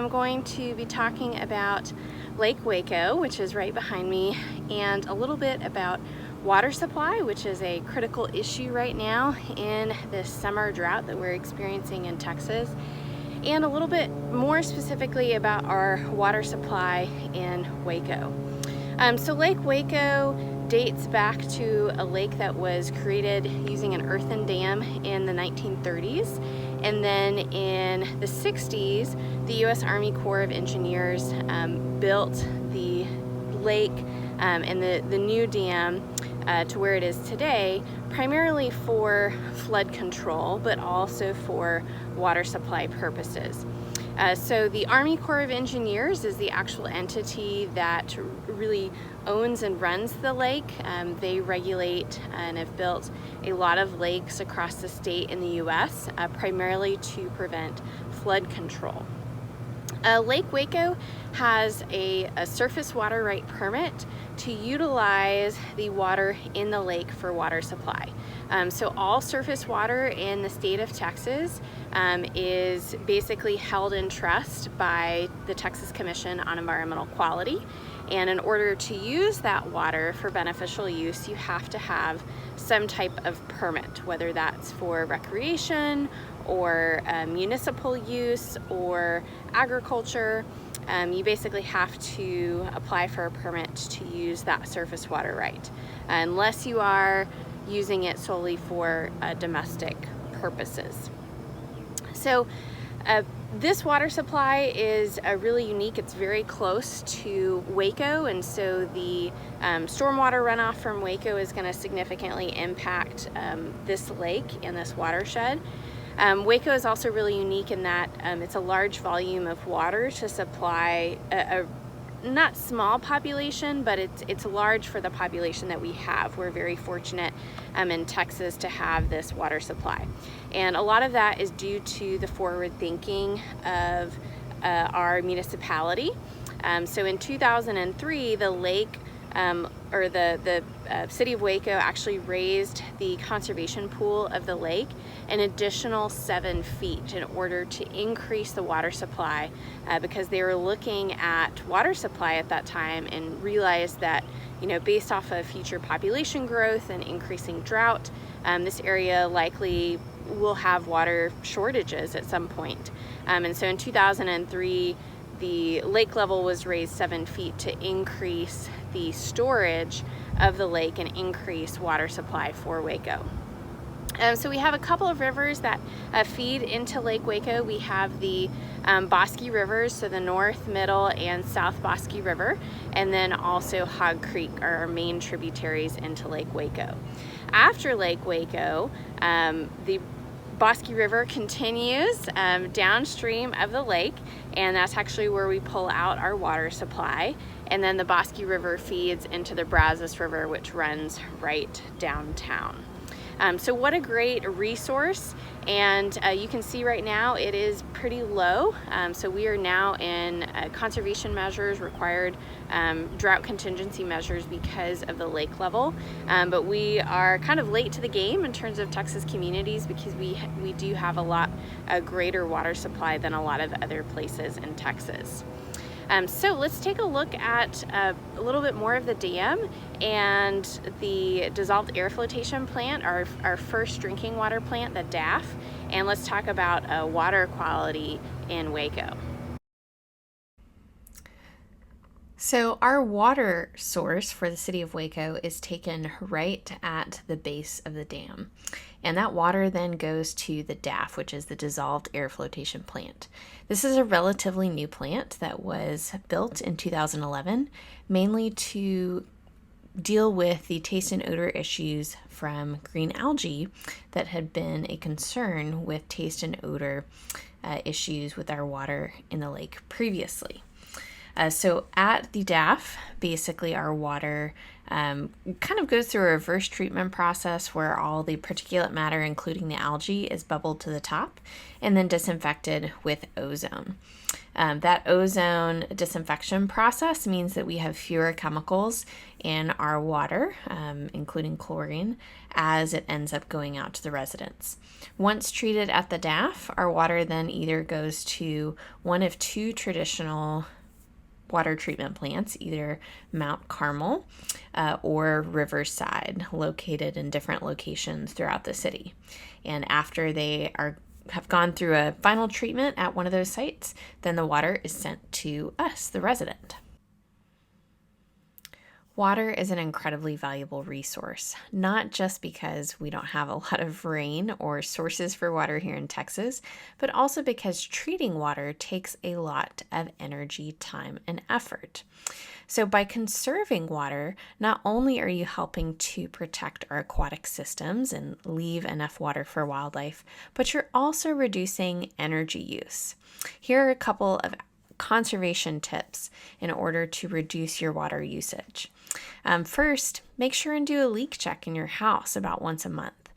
I'm going to be talking about Lake Waco, which is right behind me, and a little bit about water supply, which is a critical issue right now in this summer drought that we're experiencing in Texas, and a little bit more specifically about our water supply in Waco. So Lake Waco dates back to a lake that was created using an earthen dam in the 1930s, and then in the 60s the U.S. Army Corps of Engineers built the lake and the new dam to where it is today, primarily for flood control, but also for water supply purposes. So the Army Corps of Engineers is the actual entity that really owns and runs the lake. They regulate and have built a lot of lakes across the state in the U.S., primarily to prevent flood control. Lake Waco has a surface water right permit to utilize the water in the lake for water supply. So all surface water in the state of Texas is basically held in trust by the Texas Commission on Environmental Quality. And in order to use that water for beneficial use, you have to have some type of permit, whether that's for recreation or municipal use or agriculture. You basically have to apply for a permit to use that surface water right, unless you are using it solely for domestic purposes. So this water supply is really unique. It's very close to Waco, and so the stormwater runoff from Waco is going to significantly impact this lake and this watershed. Waco is also really unique in that it's a large volume of water to supply a not small population, but it's large for the population that we have. We're very fortunate in Texas to have this water supply. And a lot of that is due to the forward thinking of our municipality. So in 2003, the lake or the city of Waco actually raised the conservation pool of the lake an additional 7 feet in order to increase the water supply because they were looking at water supply at that time and realized that, you know, based off of future population growth and increasing drought, this area likely will have water shortages at some point. And so in 2003, the lake level was raised 7 feet to increase the storage of the lake and increase water supply for Waco. So we have a couple of rivers that feed into Lake Waco. We have the Bosque rivers, so the North, Middle, and South Bosque River, and then also Hog Creek are our main tributaries into Lake Waco. After Lake Waco, the Bosque River continues downstream of the lake, and that's actually where we pull out our water supply. And then the Bosque River feeds into the Brazos River, which runs right downtown. So what a great resource, and you can see right now it is pretty low. So we are now in conservation measures, required drought contingency measures because of the lake level. But we are kind of late to the game in terms of Texas communities because we do have a lot greater water supply than a lot of other places in Texas. So let's take a look at a little bit more of the dam and the dissolved air flotation plant, our first drinking water plant, the DAF, and let's talk about water quality in Waco. So our water source for the city of Waco is taken right at the base of the dam. And that water then goes to the DAF, which is the dissolved air flotation plant. This is a relatively new plant that was built in 2011, mainly to deal with the taste and odor issues from green algae that had been a concern with taste and odor issues with our water in the lake previously. So at the DAF, basically our water kind of goes through a reverse treatment process where all the particulate matter, including the algae, is bubbled to the top and then disinfected with ozone. That ozone disinfection process means that we have fewer chemicals in our water, including chlorine, as it ends up going out to the residents. Once treated at the DAF, our water then either goes to one of two traditional water treatment plants, either Mount Carmel or Riverside, located in different locations throughout the city. And after they have gone through a final treatment at one of those sites, then the water is sent to us, the resident. Water is an incredibly valuable resource, not just because we don't have a lot of rain or sources for water here in Texas, but also because treating water takes a lot of energy, time, and effort. So by conserving water, not only are you helping to protect our aquatic systems and leave enough water for wildlife, but you're also reducing energy use. Here are a couple of conservation tips in order to reduce your water usage. First, make sure and do a leak check in your house about once a month.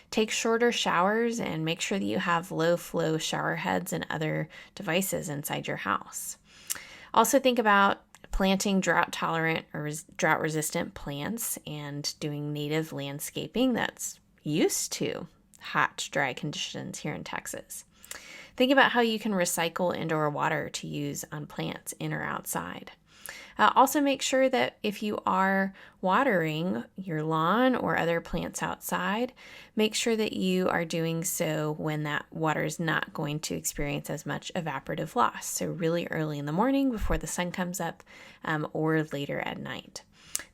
Take shorter showers and make sure that you have low flow shower heads and other devices inside your house. Also think about planting drought tolerant or drought resistant plants and doing native landscaping that's used to hot, dry conditions here in Texas. Think about how you can recycle indoor water to use on plants in or outside. Also make sure that if you are watering your lawn or other plants outside, make sure that you are doing so when that water is not going to experience as much evaporative loss. So really early in the morning before the sun comes up or later at night.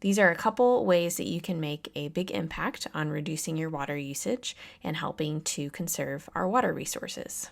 These are a couple ways that you can make a big impact on reducing your water usage and helping to conserve our water resources.